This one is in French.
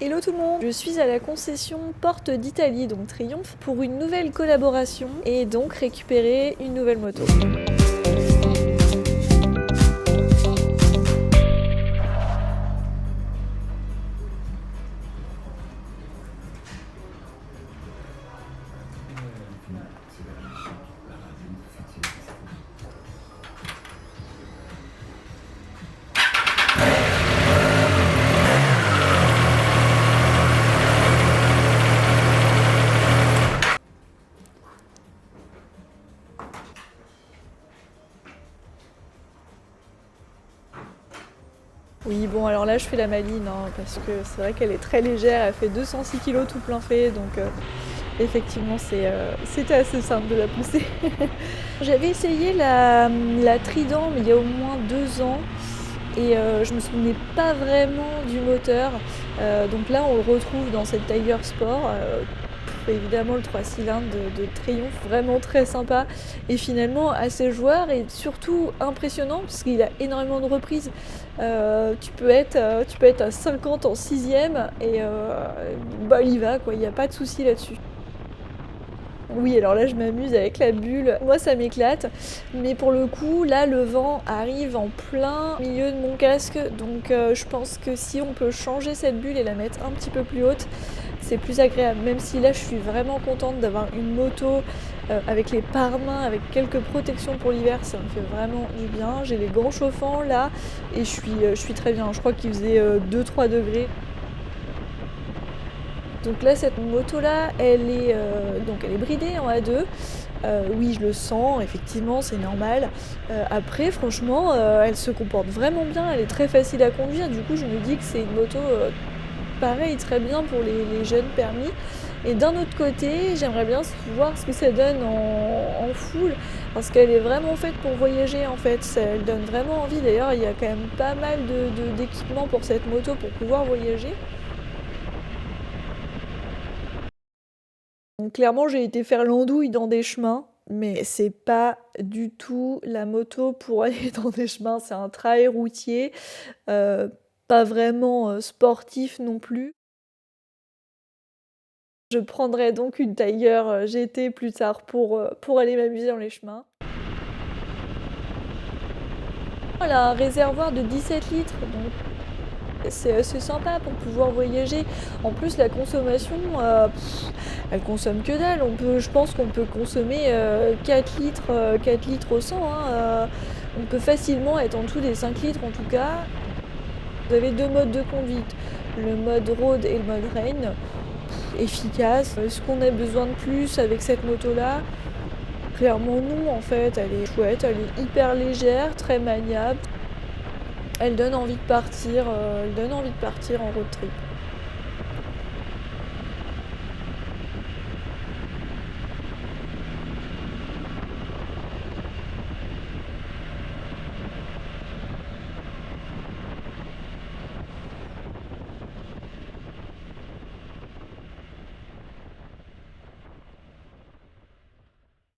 Hello tout le monde, je suis à la concession Porte d'Italie, donc Triomphe, pour une nouvelle collaboration et donc récupérer une nouvelle moto. Oui, bon, alors là, je fais la maline, hein, parce que c'est vrai qu'elle est très légère, elle fait 206 kg tout plein fait, donc effectivement, c'était assez simple de la pousser. J'avais essayé la Trident, mais il y a au moins 2 ans, et je me souvenais pas vraiment du moteur. Donc là, on le retrouve dans cette Tiger Sport. Évidemment, le 3 cylindres de Triomphe, vraiment très sympa et finalement assez joueur et surtout impressionnant parce qu'il a énormément de reprises. Tu peux être à 50 en 6ème et bah, il y va, quoi, il n'y a pas de souci là-dessus. Oui, alors là, je m'amuse avec la bulle. Moi, ça m'éclate. Mais pour le coup, là, le vent arrive en plein milieu de mon casque. Donc, je pense que si on peut changer cette bulle et la mettre un petit peu plus haute, c'est plus agréable. Même si là, je suis vraiment contente d'avoir une moto avec les pare-mains, avec quelques protections pour l'hiver. Ça me fait vraiment du bien. J'ai les gants chauffants là et je suis très bien. Je crois qu'il faisait 2-3 degrés. Donc là, cette moto-là, elle est bridée en A2. Oui, je le sens, effectivement, c'est normal. Après, franchement, elle se comporte vraiment bien, elle est très facile à conduire. Du coup, je me dis que c'est une moto, pareil, très bien pour les jeunes permis. Et d'un autre côté, j'aimerais bien voir ce que ça donne en full, parce qu'elle est vraiment faite pour voyager, en fait. Elle donne vraiment envie. D'ailleurs, il y a quand même pas mal d'équipements pour cette moto pour pouvoir voyager. Donc, clairement, j'ai été faire l'andouille dans des chemins, mais c'est pas du tout la moto pour aller dans des chemins. C'est un trail routier, pas vraiment sportif non plus. Je prendrai donc une Tiger GT plus tard pour aller m'amuser dans les chemins. Elle a un réservoir de 17 litres, donc c'est assez sympa pour pouvoir voyager. En plus, la consommation, elle consomme que dalle. Je pense qu'on peut consommer 4 litres, 4 litres au 100. Hein, on peut facilement être en dessous des 5 litres en tout cas. Vous avez 2 modes de conduite, le mode road et le mode rain. Efficace. Est-ce qu'on a besoin de plus avec cette moto-là? Clairement non, en fait. Elle est chouette, elle est hyper légère, très maniable. Elle donne envie de partir en road trip.